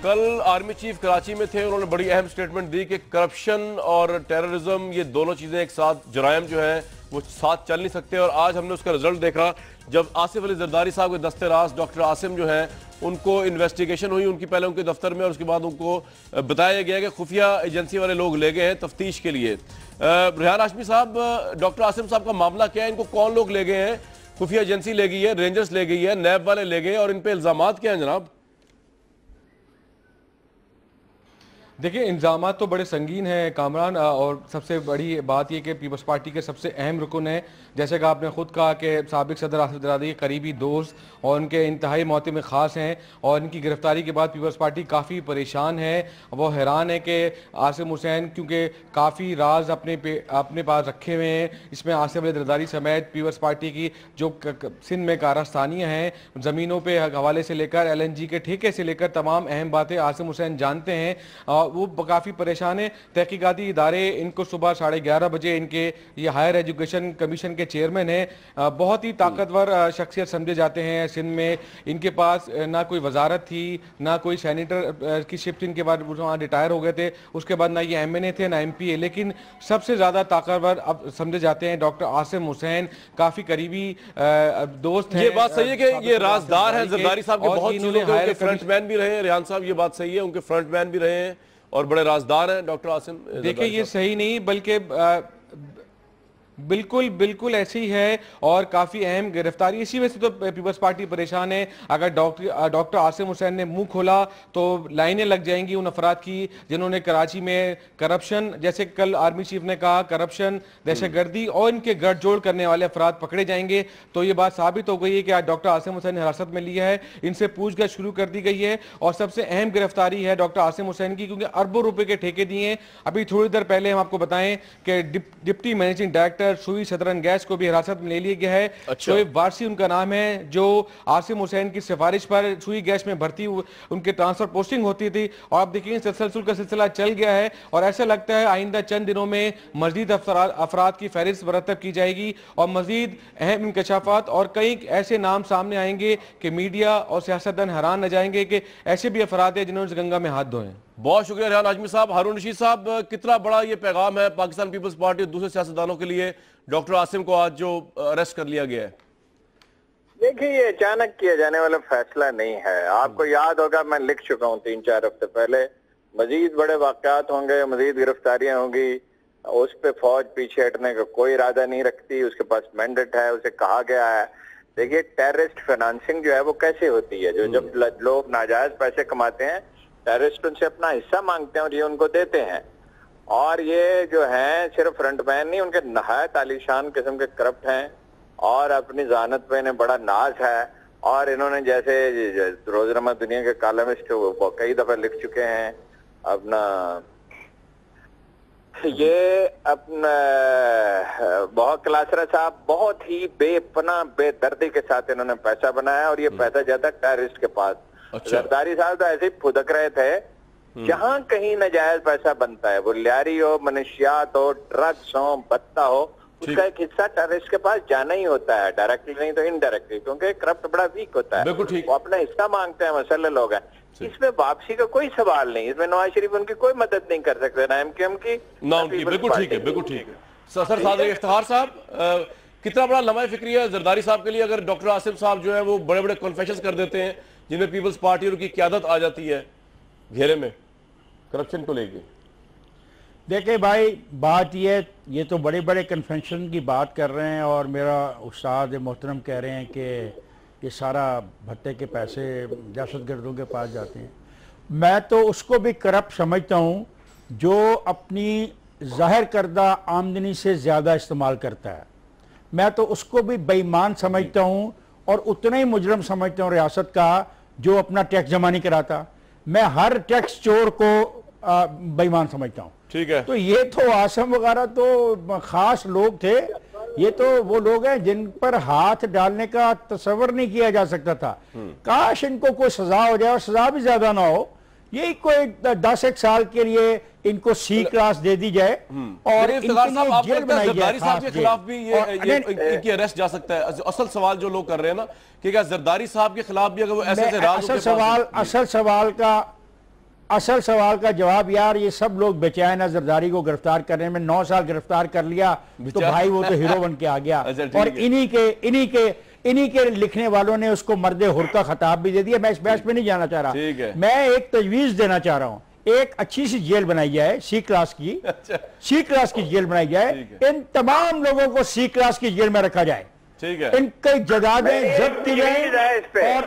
S1: कल आर्मी चीफ कराची में थे, उन्होंने बड़ी अहम स्टेटमेंट दी कि करप्शन और टेररिज्म ये दोनों चीजें एक साथ, जराइम जो है वो साथ चल नहीं सकते। और आज हमने उसका रिजल्ट देखा जब आसिफ अली जरदारी साहब के दस्ते राज डॉक्टर आसिम जो है, उनको इन्वेस्टिगेशन हुई उनकी, पहले उनके दफ्तर में, और उसके बाद उनको बताया गया कि खुफिया एजेंसी वाले लोग ले गए हैं तफ्तीश के लिए। रेहान हाशमी साहब, डॉक्टर आसिम साहब का मामला क्या है, इनको कौन लोग ले गए हैं? खुफिया एजेंसी ले गई है, रेंजर्स ले गई है, नैब वाले ले गए, और इन पे इल्जामात क्या हैं जनाब?
S6: देखिए, इल्ज़ाम तो बड़े संगीन हैं कामरान, और सबसे बड़ी बात यह कि पीपल्स पार्टी के सबसे अहम रुकन है, जैसे कि आपने खुद कहा कि साबिक सदर आसिफ जरदारी के करीबी दोस्त और उनके इंतहाई मोहतरम खास हैं, और इनकी गिरफ्तारी के बाद पीपल्स पार्टी काफ़ी परेशान है। वो हैरान है कि आसिम हुसैन, क्योंकि काफ़ी राज अपने पास रखे हुए हैं, इसमें आसिफ अली जरदारी समेत पीपल्स पार्टी की जो सिंध में कारस्तानियाँ हैं, ज़मीनों पे हवाले से लेकर LNG के ठेके से लेकर तमाम अहम बातें आसिम हुसैन जानते हैं। वो काफ़ी परेशान है। तहकीकाती इदारे इनको सुबह 11:30 बजे, इनके ये हायर एजुकेशन कमीशन के चेयरमैन हैं, बहुत ही ताकतवर शख्सियत समझे जाते हैं सिंध में। इनके पास ना कोई वजारत थी, ना कोई सैनिटर की शिफ्ट, इनके बाद वहाँ रिटायर हो गए थे, उसके बाद ना ये MNA थे ना MPA, लेकिन सबसे ज़्यादा ताकतवर अब समझे जाते हैं डॉक्टर आसिम हुसैन, काफ़ी करीबी दोस्त हैं।
S1: ये बात सही है कि ये राजदार हैं जरदारी साहब के, बहुत चीज़ों के फ्रंटमैन भी रहे हैं। रेहान साहब, ये बात सही है, उनके फ्रंटमैन भी रहे हैं और बड़े राजदार हैं डॉक्टर आसिम।
S6: देखिए, ये सही नहीं, बल्कि बिल्कुल ऐसी है, और काफ़ी अहम गिरफ्तारी, इसी वजह से तो पीपल्स पार्टी परेशान है। अगर डॉक्टर आसिम हुसैन ने मुंह खोला तो लाइनें लग जाएंगी उन अफराद की जिन्होंने कराची में करप्शन, जैसे कल आर्मी चीफ ने कहा, करप्शन, दहशतगर्दी और इनके गठजोड़ करने वाले अफराद पकड़े जाएंगे। तो ये बात साबित हो गई है कि आज डॉक्टर आसिम हुसैन ने हिरासत में लिया है, इनसे पूछताछ शुरू कर दी गई है, और सबसे अहम गिरफ्तारी है डॉक्टर आसिम हुसैन की, क्योंकि अरबों रुपए के ठेके दिए हैं। अभी थोड़ी देर पहले हम आपको बताएं कि डिप्टी मैनेजिंग डायरेक्टर सुई सदरन गैस को भी हिरासत में ले लिया गया है। शोएब वारसी उनका नाम है, जो आसिम हुसैन की सिफारिश पर सुई गैस में भर्ती उनके ट्रांसफर पोस्टिंग होती थी, और आप देखिए तसलसल का सिलसिला चल गया है, और ऐसा लगता है आइंदा चंद दिनों में मजीद अफराद की फहरिस्त मुरतब की जाएगी, और मजीद अहम इंकशाफात और कई ऐसे नाम सामने आएंगे कि मीडिया और सियासतदान हैरान न जाएंगे कि ऐसे भी अफराद हैं जिन्होंने गंगा में हाथ धोए।
S1: बहुत शुक्रिया रेहान हाशमी साहब। हारून रशीद साहब, कितना बड़ा ये पैगाम है पाकिस्तान पीपल्स पार्टी और दूसरे सियासतदानों के लिए, डॉक्टर आसिम को आज जो अरेस्ट कर लिया गया है?
S5: देखिए, ये अचानक किया जाने वाला फैसला नहीं है। आपको याद होगा, मैं लिख चुका हूँ 3-4 हफ्ते पहले, मजीद बड़े वाकयात होंगे, मजीद गिरफ्तारियां होंगी, उस पे फौज पीछे हटने का कोई इरादा नहीं रखती, उसके पास मैंडेट है, उसे कहा गया है। देखिए, टेररिस्ट फाइनेंसिंग जो है वो कैसे होती है, जो जब लोग नाजायज पैसे कमाते हैं, टेररिस्ट उनसे अपना हिस्सा मांगते हैं और ये उनको देते हैं। और ये जो है सिर्फ फ्रंटमैन नहीं, उनके नहायत आलीशान किस्म के करप्ट हैं, और अपनी जहानत पे इन्हें बड़ा नाज है। और इन्होंने, जैसे रोजनामा दुनिया के कॉलमिस्ट कई दफा लिख चुके हैं, अपना ये अपना बहुत क्लासरा साहब बहुत ही बेपना बेदर्दी के साथ इन्होंने पैसा बनाया, और ये पैसा जाता टेररिस्ट के पास। जरदारी साहब तो ऐसे ही फुदक रहे थे, जहां कहीं नाजायज पैसा बनता है, वो लियारी हो, मनशियात हो, ड्रग्स हो, भत्ता हो, उसका एक हिस्सा टेररिस्ट के पास जाना ही होता है, डायरेक्टली नहीं तो इनडायरेक्टली, क्योंकि करप्ट बड़ा वीक होता है, वो अपना हिस्सा मांगते हैं, मसले लोग हैं। इसमें वापसी का कोई सवाल नहीं, इसमें नवाज शरीफ उनकी कोई मदद नहीं कर सकते, ना MKM की ना उनकी।
S1: बिल्कुल ठीक है, बिल्कुल ठीक है। सर सादर इफ्तिखार साहब, कितना बड़ा लम्हा फिक्रिया है जरदारी साहब के लिए, अगर डॉक्टर आसिम साहब जो है वो बड़े बड़े कन्फेशंस कर देते हैं जिनमें पीपल्स पार्टी और उनकी क़यादत आ जाती है घेरे में करप्शन को लेके?
S2: देखिए भाई, बात ये तो बड़े बड़े कन्वेंशन की बात कर रहे हैं, और मेरा उस्ताद मोहतरम कह रहे हैं कि ये सारा भत्ते के पैसे दहशतगर्दों के पास जाते हैं। मैं तो उसको भी करप्ट समझता हूँ जो अपनी जाहिर करदा आमदनी से ज़्यादा इस्तेमाल करता है, मैं तो उसको भी बेईमान समझता हूँ और उतना ही मुजरम समझता हूँ रियासत का जो अपना टैक्स जमा नहीं कराता। मैं हर टैक्स चोर को बेईमान समझता हूँ।
S1: ठीक है,
S2: तो ये तो आसम वगैरह तो खास लोग थे, ये तो वो लोग हैं जिन पर हाथ डालने का तस्वर नहीं किया जा सकता था। काश इनको कोई सजा हो जाए और सजा भी ज्यादा ना हो, यही कोई 10-1 साल के लिए इनको सी क्लास दे दी जाए और
S1: जेल बनाई जाए। साहब के खिलाफ भी ये इनकी अरेस्ट जा सकता है। असल सवाल जो लोग कर रहे हैं ना कि क्या जरदारी साहब के खिलाफ भी अगर वो ऐसे
S2: असल सवाल का जवाब, यार ये सब लोग बेचैन है जरदारी को गिरफ्तार करने में। 9 साल गिरफ्तार कर लिया तो भाई वो तो हीरो बन के आ गया। और इन्हीं के लिखने वालों ने उसको मर्दे हुर का खिताब भी दे दिया। मैं इस बहस पे नहीं जाना चाह रहा, मैं एक तजवीज देना चाह रहा हूं, एक अच्छी सी जेल बनाई जाए, सी क्लास की। सी क्लास की जेल बनाई जाए, इन तमाम लोगों को सी क्लास की जेल में रखा जाए।
S1: ठीक है,
S2: इनकी जगहें जब्त की जाए।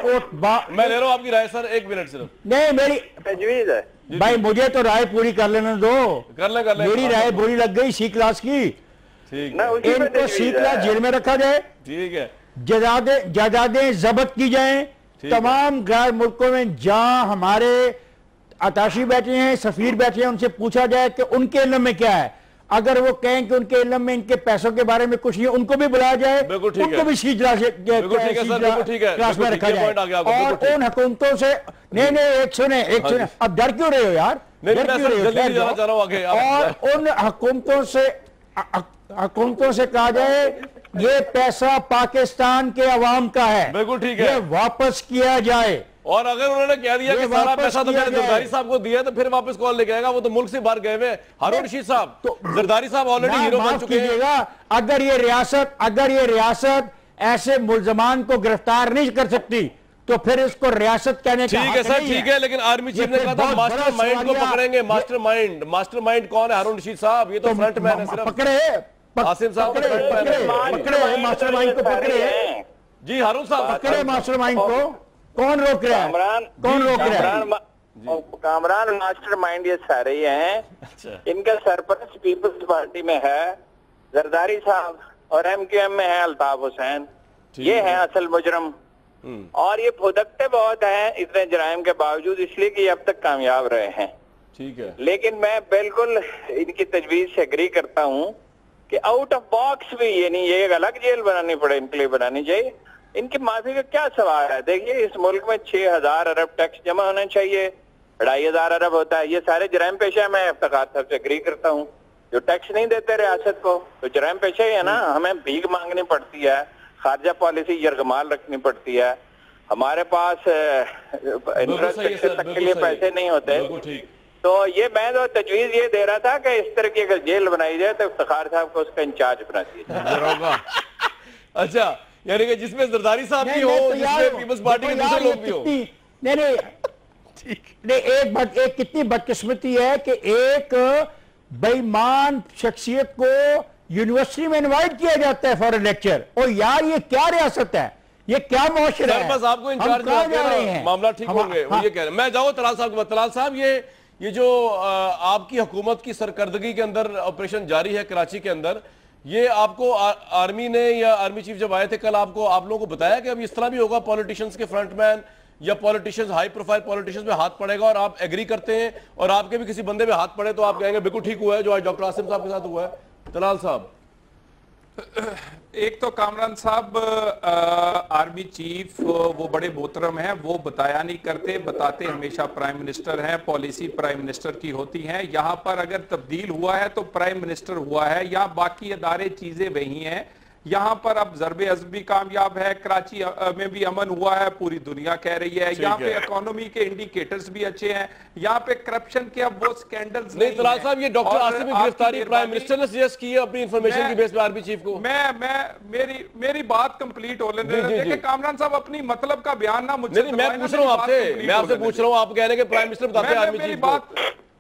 S2: और
S1: मैं ले रहा हूं आपकी राय सर, 1 मिनट सिर्फ।
S2: नहीं, मेरी
S5: तजवीज है
S2: भाई, मुझे तो राय पूरी कर लेने दो।
S1: कर ले
S2: मेरी राय बुरी लग गई सी क्लास की।
S1: ठीक
S5: है,
S2: इनको सी क्लास जेल में रखा जाए।
S1: ठीक है,
S2: जायदादें जब्त की जाएं तमाम गैर मुल्कों में जहां हमारे अताशी बैठे हैं, सफीर बैठे हैं, उनसे पूछा जाए कि उनके इल्म में क्या है। अगर वो कहें कि उनके इल्म में इनके पैसों के बारे में कुछ नहीं, उनको भी बुलाया जाए, उनको भी सी क्लास में रखा जाए। और उन हुकूमतों से नहीं एक सुने, अब डर क्यों रहे हो यार, और उन हुकूमतों से कहा जाए ये पैसा पाकिस्तान के अवाम का है,
S1: बिल्कुल ठीक है,
S2: ये वापस किया जाए।
S1: और अगर उन्होंने कह दिया कि सारा पैसा तो मैंने जरदारी साहब को दिया, तो फिर वापस कौन लेके आएगा? वो तो मुल्क से बाहर गए हुए हारून रशीद साहब। तो जरदारी साहब ऑलरेडी हीरो बन चुके हैं।
S2: अगर ये रियासत ऐसे मुल्जमान को गिरफ्तार नहीं कर सकती तो फिर इसको रियासत कहने का
S1: ठीक है सर, ठीक है, लेकिन आर्मी चीफ ने कहा था मास्टरमाइंड को पकड़ेंगे। मास्टरमाइंड कौन है? हारून रशीद साहब, ये तो फ्रंटमैन है सिर्फ।
S2: पकड़े आसिम साहब, पकड़े मास्टरमाइंड को, पकड़े
S1: जी हारून साहब,
S2: पकड़े मास्टरमाइंड को। कौन रोक रहा है? कौन रोक रहा है?
S5: कामरान मास्टरमाइंड ये सारे ही हैं। इनका सरपरस्त पीपल्स पार्टी में है जरदारी साहब और एमक्यूएम में है अल्ताफ हुसैन। ये है असल मुजरम और ये फुदकते बहुत हैं इतने जराइम के बावजूद, इसलिए कि अब तक कामयाब रहे हैं।
S1: ठीक है,
S5: लेकिन मैं बिल्कुल इनकी तजवीज से एग्री करता हूँ कि आउट ऑफ बॉक्स भी ये नहीं, ये एक अलग जेल बनानी पड़े, इनके लिए बनानी चाहिए। इनकी माफी का क्या सवाल है? देखिए, इस मुल्क में 6000 अरब टैक्स जमा होना चाहिए, 2500 अरब होता है। ये सारे जराइम पेशा, मैं इफ्तिखार साहब से एग्री करता हूँ। जो टैक्स नहीं देते रियासत को तो जराइम पेशा ही है ना। हमें भीख मांगनी पड़ती है, खारजा पॉलिसी यरगमाल रखनी पड़ती है, हमारे पास इंफ्रास्ट्रक्चर तक के लिए पैसे नहीं होते। तो ये मैं तो तजवीज ये दे रहा था कि इस तरह की अगर जेल बनाई जाए तो इफ्तिखार साहब को उसका इंचार्ज बना दिया।
S1: अच्छा, यानी कि जिसमें जरदारी साहब भी हो, जिसमें पीपल्स पार्टी के दूसरे लोग भी हो।
S2: नहीं, एक कितनी बदकिस्मती है कि एक बेईमान शख्सियत को यूनिवर्सिटी में इनवाइट किया जाता है फॉर लेक्चर। और यार ये क्या रियासत है, ये क्या मुआशरा है?
S1: बस आपको इंचार्ज मामला ठीक होंगे, वो ये कह रहे हैं। मैं जाऊँ तलाल साहब, तलाल साहब, ये जो आपकी हुकूमत की सरकर्दगी के अंदर ऑपरेशन जारी है कराची के अंदर, ये आपको आर्मी ने या आर्मी चीफ जब आए थे कल, आप लोगों को बताया कि अब इस तरह भी होगा, पॉलिटिशियंस के फ्रंटमैन या पॉलिटिशियंस, हाई प्रोफाइल पॉलिटिशियंस पे हाथ पड़ेगा और आप एग्री करते हैं और आपके भी किसी बंदे पे हाथ पड़े तो आप कहेंगे बिल्कुल ठीक हुआ है जो आज डॉक्टर आसिम साहब के साथ हुआ है? तलाल साहब,
S3: एक तो कामरान साहब आर्मी चीफ वो बड़े मोहतरम हैं, वो बताया नहीं करते, बताते हमेशा प्राइम मिनिस्टर हैं, पॉलिसी प्राइम मिनिस्टर की होती है। यहाँ पर अगर तब्दील हुआ है तो प्राइम मिनिस्टर हुआ है, यहाँ बाकी अदारे चीजें वही हैं। यहाँ पर अब ज़रबे अज़मी कामयाब है, कराची में भी अमन हुआ है, पूरी दुनिया कह रही है। यहाँ पे इकोनॉमी के इंडिकेटर्स भी अच्छे हैं, यहाँ पे करप्शन के अब वो स्कैंडल्स नहीं।
S1: तलाल साहब, ये डॉक्टर आसिम की गिरफ्तारी प्राइम मिनिस्टर ने सजेस्ट की है अपनी इंफॉर्मेशन की बेस पे आर्मी चीफ को।
S3: मेरी बात कंप्लीट हो लेने देखिए कामरान साहब, अपनी मतलब का बयान ना मुझसे।
S1: मैं पूछ रहा हूँ आपसे, आप कह रहे हैं कि प्राइम मिनिस्टर बताते हैं आर्मी चीफ को,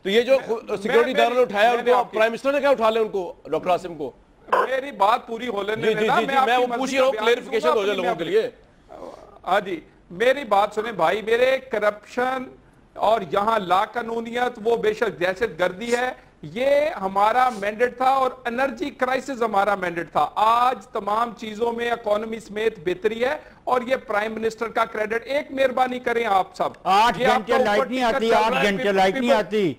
S1: तो ये जो सिक्योरिटी दारों ने उठाया उनको प्राइम मिनिस्टर ने क्या उठा ले उनको, डॉक्टर आसिम को?
S3: मेरी बात पूरी हो लेने
S1: देना, मैं वो पूछ रहा हूं, क्लेरिफिकेशन हो जाए लोगों के लिए।
S3: हाँ जी, मेरी बात सुने भाई मेरे। करप्शन और यहाँ ला कानूनियत वो बेशक दहशत गर्दी है, ये हमारा मैंडेट था और एनर्जी क्राइसिस हमारा मैंडेट था। आज तमाम चीजों में इकोनॉमी समेत बेहतरी है और ये प्राइम मिनिस्टर का क्रेडिट। एक मेहरबानी करें आप सब,
S2: 8 घंटे लाइट नहीं आती, 8 घंटे लाइट नहीं आती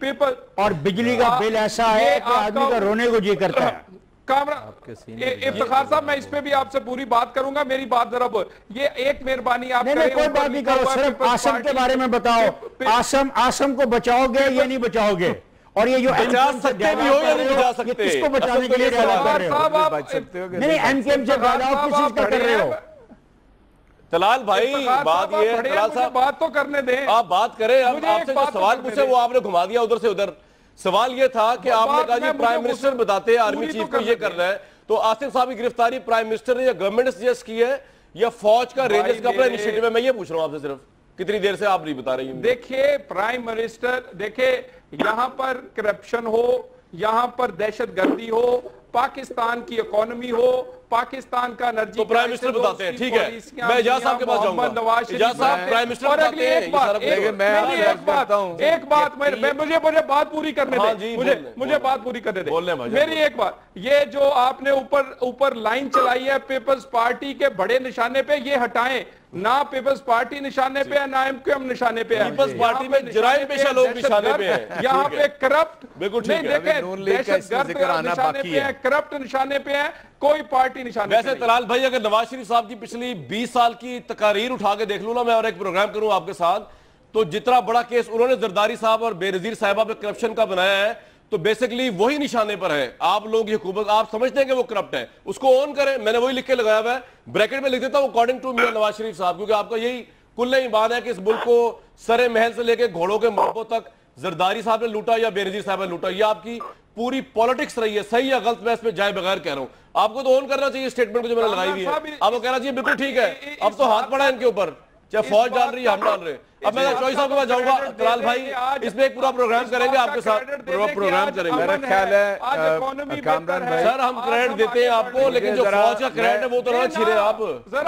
S2: और बिजली का बिल ऐसा है कि आदमी का रोने को जी करता है।
S3: इफ्तिखार साहब, मैं इस पे भी आपसे पूरी बात करूंगा, मेरी बात जरा ये एक मेहरबानी आप
S2: नहीं, कोई बात नहीं करो, सिर्फ आसम के बारे में बताओ। आसम को बचाओगे या नहीं बचाओगे? और ये जो
S1: बचा सकते भी हो या नहीं बचा सकते,
S2: किसको बचाने के लिए कर रहे हो? नहीं, एमकेएम से डायलॉग किस चीज का कर रहे हो?
S1: तलाल भाई, बात ये है, तलाल साहब
S3: बात तो करने दें,
S1: आप बात करें। अब आपसे जो सवाल पूछे वो आपने घुमा दिया उधर से उधर। सवाल ये था कि आपने कहा जी प्राइम मिनिस्टर बताते हैं आर्मी चीफ को ये कर रहा है, तो आसिफ साहब की गिरफ्तारी प्राइम मिनिस्टर ने या गवर्नमेंट ने सजेस्ट की है या फौज का रेंजर्स का अपना इनिशिएटिव है? मैं ये पूछ रहा हूं आपसे, सिर्फ कितनी देर से आप नहीं बता रही हैं?
S3: देखिए प्राइम मिनिस्टर, देखिए यहां पर करप्शन हो, यहां पर दहशतगर्दी हो, पाकिस्तान की इकोनॉमी हो, पाकिस्तान का एनर्जी,
S1: तो प्राइम मिनिस्टर बताते हैं, ठीक है। मैं इजाज साहब के पास जाऊंगा। इजाज साहब, प्राइम मिनिस्टर बताते हैं।
S3: एक बात मुझे बात पूरी करने दें, मुझे बात पूरी करने दें। मेरी एक बात, ये जो आपने ऊपर लाइन चलाई है पीपल्स पार्टी के बड़े निशाने पे, ये हटाएं ना। पीपल्स पार्टी निशाने पे है ना एमक्यूएम निशाने पे है।
S1: पीपल्स पार्टी में जराइम पेशा लोग निशाने पे हैं।
S3: यहाँ पे करप्ट,
S1: बिल्कुल ठीक है,
S3: दहशतगर्द निशाने पे है, करप्ट निशाने पे है, कोई पार्टी निशाने।
S1: वैसे तलाल भाई, अगर नवाज शरीफ साहब की पिछली 20 साल की तकारीर उठा के देख लूं ना मैं, और एक प्रोग्राम करूं आपके साथ, तो जितना बड़ा केस उन्होंने जरदारी साहब और बेनजीर साहिबा पे करप्शन का बनाया है, तो बेसिकली वही निशाने पर है। आप लोग ये हुकूमत, आप समझते हैं कि वो करप्ट है, उसको ऑन करें। मैंने वही लिख के लगाया हुआ है, ब्रैकेट में लिख देता हूं अकॉर्डिंग टू मियां नवाज शरीफ साहब, क्योंकि आपका यही कुल्ले ईमान है कि इस मुल्क को सरे महल से लेकर घोड़ों के मोहब्बों तक जरदारी साहब ने लूटा या बेनजीर साहब ने लूटा। ये आपकी पूरी पॉलिटिक्स रही है, सही या गलत मैं इसमें जाए बगैर कह रहा हूं। आपको तो ऑन करना चाहिए स्टेटमेंट को जो मैंने लगाई हुई है, आपको कहना चाहिए बिल्कुल ठीक है। अब तो हाथ पड़ा है इनके ऊपर, चाहे फौज डाल रही है, हम डाल रहे हैं। अब मैं चौधरी साहब के पास जाऊंगा, तलाल भाई इसमें एक पूरा प्रोग्राम करेंगे आपके साथ, प्रोग्राम करेंगे।
S4: मेरा ख्याल है कामरान भाई,
S1: सर हम क्रेडिट देते हैं आपको, लेकिन जो फौज का क्रेडिट है वो तो ना छीने आप।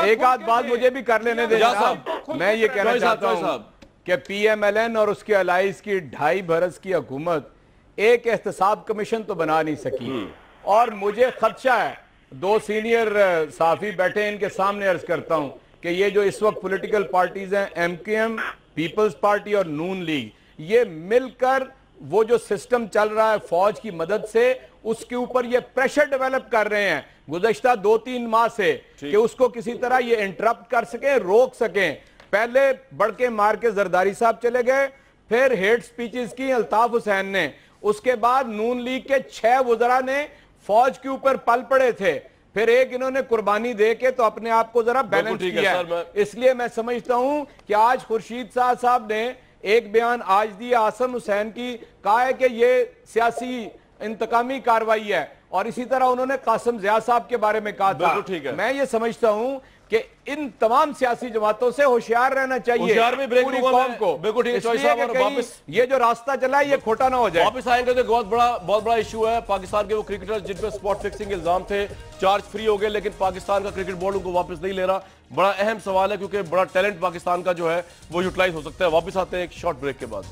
S4: एक आध बात मुझे भी कर लेने दें साहब। मैं ये कहना चाहता हूं कि पीएमएलएन और उसके अलाइज की 2.5 बरस की हुकूमत एक एहतसाब कमीशन तो बना नहीं सकी, और मुझे खदशा है, 2 सीनियर साफी बैठे इनके सामने अर्ज करता हूं कि ये जो इस वक्त पॉलिटिकल पार्टीज हैं, एमकेएम, पीपल्स पार्टी और नून लीग, ये मिलकर वो जो सिस्टम चल रहा है फौज की मदद से, उसके ऊपर ये प्रेशर डेवलप कर रहे हैं गुज़श्ता 2-3 माह से कि उसको किसी तरह ये इंटरप्ट कर सकें, रोक सकें। पहले बढ़के मार के जरदारी साहब चले गए, फिर हेट स्पीचेस की अल्ताफ हुसैन ने, उसके बाद नून लीग के 6 वज़रा ने फौज के ऊपर पल पड़े थे, फिर एक इन्होंने कुर्बानी दे के तो अपने आप को जरा बैलेंस किया। इसलिए मैं समझता हूं कि आज खुर्शीद साहब ने एक बयान आज दिया आसम हुसैन की, कहा है कि ये सियासी इंतकामी कार्रवाई है, और इसी तरह उन्होंने कासिम ज़िया साहब के बारे में कहा था। मैं ये समझता हूं कि इन तमाम सियासी जमातों से होशियार रहना चाहिए पूरी कौम को।
S1: बिल्कुल ठीक है, वापस
S4: ये जो रास्ता चला है ये खोटा ना हो जाए।
S1: वापस आएंगे तो बहुत बड़ा इशू है। पाकिस्तान के वो क्रिकेटर जिन पे स्पॉट फिक्सिंग इल्जाम थे, चार्ज फ्री हो गए, लेकिन पाकिस्तान का क्रिकेट बोर्ड उनको वापस नहीं ले रहा। बड़ा अहम सवाल है, क्योंकि बड़ा टैलेंट पाकिस्तान का जो है वो यूटिलाइज हो सकता है। वापस आते हैं एक शॉर्ट ब्रेक के बाद।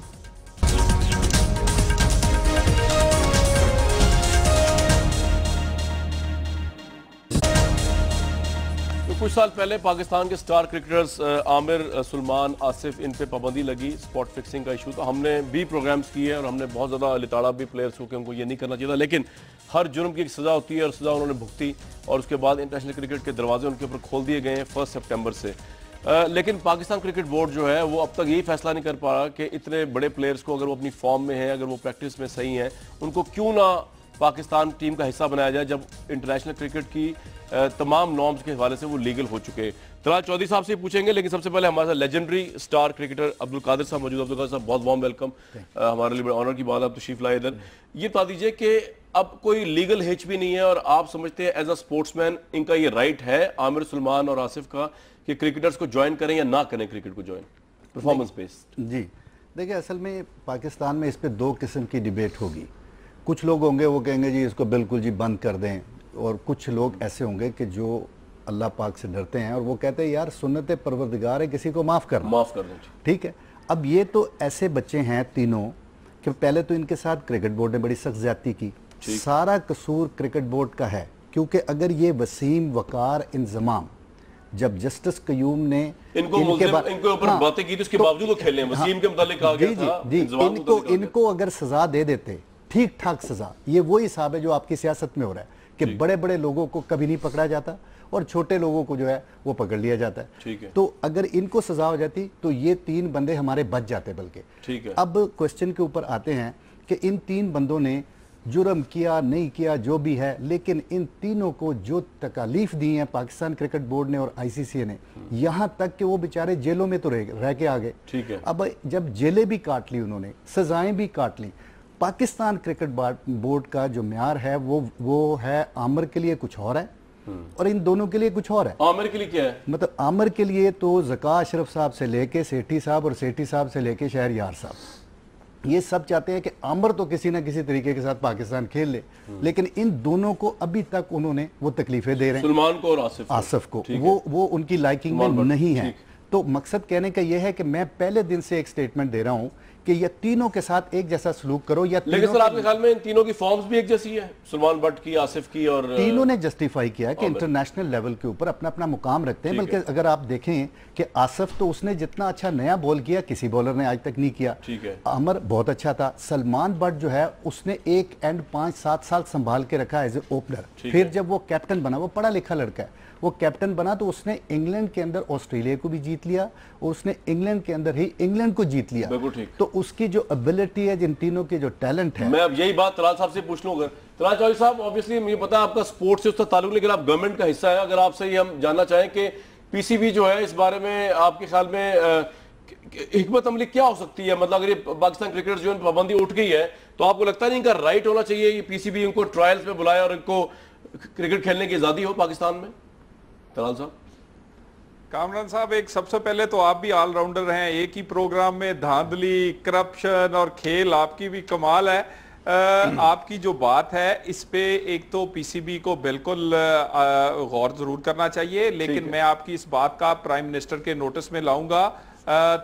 S1: कुछ साल पहले पाकिस्तान के स्टार क्रिकेटर्स आमिर, सुलमान, आसिफ, इन पे पाबंदी लगी, स्पॉट फिक्सिंग का इशू। तो हमने भी प्रोग्राम्स किए और हमने बहुत ज़्यादा लिताड़ा भी प्लेयर्स को कि उनको ये नहीं करना चाहिए था, लेकिन हर जुर्म की एक सज़ा होती है और सज़ा उन्होंने भुगती, और उसके बाद इंटरनेशनल क्रिकेट के दरवाजे उनके ऊपर खोल दिए गए हैं 1 सितंबर से। लेकिन पाकिस्तान क्रिकेट बोर्ड जो है वो अब तक यही फैसला नहीं कर पा रहा कि इतने बड़े प्लेयर्स को, अगर वो अपनी फॉर्म में हैं, अगर वो प्रैक्टिस में सही हैं, उनको क्यों ना पाकिस्तान टीम का हिस्सा बनाया जाए, जब इंटरनेशनल क्रिकेट की तमाम नॉर्म्स के हवाले से वो लीगल हो चुके हैं। तलाल चौधरी साहब से पूछेंगे, लेकिन सबसे पहले हमारे साथ legendary star cricketer Abdul Qadir साहब मौजूद। अब्दुल कादिर साहब, बहुत वार्म वेलकम, हमारे लिए बड़ा ऑनर की बात है, आप तशरीफ लाए इधर। ये बता दीजिए कि अब कोई लीगल हिच भी नहीं है, और आप समझते हैं एज अ स्पोर्ट्समैन इनका ये राइट है आमिर, सुलमान और आसिफ का कि क्रिकेटर्स को ज्वाइन करें या ना करें क्रिकेट को ज्वाइन, परफॉर्मेंस बेस्ड?
S7: जी देखिए, असल में पाकिस्तान में इस पर 2 किस्म की डिबेट होगी। कुछ लोग होंगे वो कहेंगे जी इसको बिल्कुल जी बंद कर दें, और कुछ लोग ऐसे होंगे कि जो अल्लाह पाक से डरते हैं और वो कहते हैं यार सुन्नत परवरदिगार है, किसी को माफ़ कर दें।
S1: ठीक
S7: है। अब ये तो ऐसे बच्चे हैं तीनों कि पहले तो इनके साथ क्रिकेट बोर्ड ने बड़ी सख्त ज्यादती की, सारा कसूर क्रिकेट बोर्ड का है, क्योंकि अगर ये वसीम, वकार, इंजमाम, जब जस्टिस कयूम ने
S1: इनके ऊपर बातें की थी, उसके बावजूद वो खेले, वसीम के मुतालिक कहा गया था,
S7: इनको अगर सजा दे देते, ठीक ठाक सजा, ये वही हिसाब है जो आपकी सियासत में हो रहा है कि बड़े बड़े लोगों को कभी नहीं पकड़ा जाता और छोटे लोगों को जो है वो पकड़ लिया जाता है।
S1: ठीक है।
S7: तो अगर इनको सजा हो जाती तो ये 3 बंदे हमारे बच जाते। बल्कि
S1: ठीक है।
S7: अब क्वेश्चन के ऊपर आते हैं कि इन 3 बंदों ने जुर्म किया नहीं किया जो भी है, लेकिन इन तीनों को जो तकालीफ दी हैं पाकिस्तान क्रिकेट बोर्ड ने और ICC ने, यहां तक कि वो बेचारे जेलों में तो रह के आ गए।
S1: ठीक है।
S7: अब जब जेलें भी काट ली उन्होंने, सजाएं भी काट ली, पाकिस्तान क्रिकेट बोर्ड का जो म्यार है वो है आमिर के लिए कुछ और है और इन दोनों के लिए कुछ और है।
S1: आमिर के लिए क्या है?
S7: मतलब आमिर के लिए तो ज़का अशरफ साहब से लेके सेठी साहब और सेठी साहब से लेके शहरयार साहब, ये सब चाहते हैं कि आमिर तो किसी ना किसी तरीके के साथ पाकिस्तान खेल ले, लेकिन इन दोनों को अभी तक उन्होंने वो तकलीफें दे रहे हैं,
S1: सलमान को और
S7: आसिफ को, वो उनकी लाइकिंग में नहीं है। तो मकसद कहने का यह है कि मैं पहले दिन से एक स्टेटमेंट दे रहा हूं कि ये तीनों के साथ एक जैसा सलूक करो। या
S1: लेकिन सर आपके ख्याल में इन तीनों की फॉर्म्स भी एक जैसी है, सलमान भट्ट की, आसिफ की, और
S7: तीनों ने जस्टिफाई किया कि इंटरनेशनल लेवल के ऊपर अपना अपना मुकाम रखते हैं। बल्कि अगर आप देखें कि आसिफ तो उसने जितना अच्छा नया बॉल किया किसी बॉलर ने आज तक नहीं किया।
S1: ठीक है।
S7: अमर बहुत अच्छा था। सलमान भट्ट जो है उसने एक एंड 5-7 साल संभाल के रखा एज ए ओपनर, फिर जब वो कैप्टन बना, वो पढ़ा लिखा लड़का है, वो कैप्टन बना तो उसने इंग्लैंड के अंदर ऑस्ट्रेलिया को भी जीत लिया और उसने इंग्लैंड के अंदर ही इंग्लैंड को जीत लिया। तो उसकी जो एबिलिटी है, जिन तीनों की जो टैलेंट है।
S1: मैं अब यही बात तलाल साहब से पूछ लूंगा। तलाल चौधरी साहब, ऑब्वियसली मुझे पता है आपका स्पोर्ट्स से उसका ताल्लुक, लेकिन आप गवर्नमेंट का हिस्सा है। अगर आपसे ये हम जानना चाहें कि PCB जो है, इस बारे में आपके ख्याल में हिकमत अमली क्या हो सकती है? मतलब अगर ये पाकिस्तान क्रिकेटर्स जो पाबंदी उठ गई है, तो आपको लगता नहीं इनका राइट होना चाहिए ये PCB इनको ट्रायल्स में बुलाए और इनको क्रिकेट खेलने की आजादी हो पाकिस्तान में? तलाल साहब।
S3: कामरान साहब, एक सबसे पहले तो आप भी ऑलराउंडर हैं, एक ही प्रोग्राम में धांधली, करप्शन और खेल आपकी भी कमाल है। आपकी जो बात है इस पे एक तो PCB को बिल्कुल गौर जरूर करना चाहिए, लेकिन मैं आपकी इस बात का प्राइम मिनिस्टर के नोटिस में लाऊंगा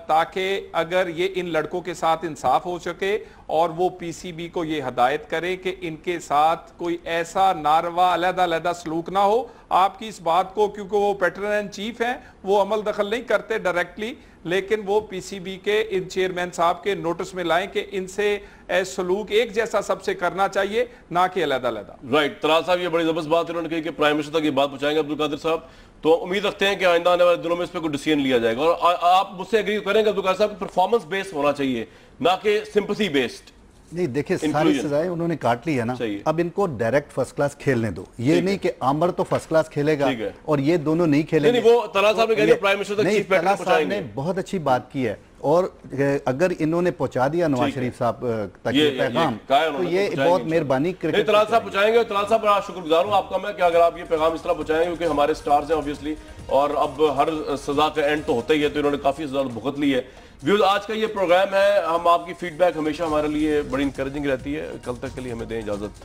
S3: ताकि अगर ये इन लड़कों के साथ इंसाफ हो सके और वो PCB को ये हदायत करे कि इनके साथ कोई ऐसा नारवा अलग-अलग सलूक ना हो। आपकी इस बात को, क्योंकि वो पैटर्न एंड चीफ हैं, वो अमल दखल नहीं करते डायरेक्टली, लेकिन वो PCB के इन चेयरमैन साहब के नोटिस में लाएं कि इनसे सलूक एक जैसा सबसे करना चाहिए, ना कि अलग-अलग।
S1: राइट। तलाल साहब, ये बड़ी जबरदस्त बात उन्होंने कही कि प्राइम मिनिस्टर तक ये बात पहुंचाएंगे अब्दुल कादिर साहब, तो उम्मीद रखते हैं कि आइंदा आने वाले दिनों में इस पर कोई डिसीजन लिया जाएगा। और आप मुझसे एग्री करेंगे अब्दुल कादिर साहब, परफॉर्मेंस बेस्ड होना चाहिए, ना कि सिंपैथी बेस्ड।
S7: नहीं, देखिए सारी सजाएं उन्होंने काट ली है ना, अब इनको डायरेक्ट फर्स्ट क्लास खेलने दो। ये नहीं कि आमिर तो फर्स्ट क्लास खेलेगा और ये दोनों नहीं खेलेंगे।
S1: नहीं, वो तलाल साहब ने कह दिया प्राइम मिनिस्टर तक चीफ पैटर्न पहुंचाएंगे।
S7: ने बहुत अच्छी बात की है, और अगर इन्होंने पहुंचा दिया नवाज शरीफ साहब तक ये पैगाम, तो ये बहुत मेहरबानी क्रिकेट।
S1: तलाल साहब पहुंचाएंगे। तलाल साहब, बड़ा शुक्रगुजार हूं आपका मैं कि अगर आप ये पैगाम इस तरह पहुंचाएंगे, क्योंकि हमारे स्टार्स हैं ऑब्वियसली, और अब हर सजा का एंड तो होता ही है, तो इन्होंने काफी ज्यादा भुगत ली है। व्यूज, आज का ये प्रोग्राम है, हम आपकी फीडबैक हमेशा हमारे लिए बड़ी इंकरेजिंग रहती है। कल तक के लिए हमें दें इजाजत।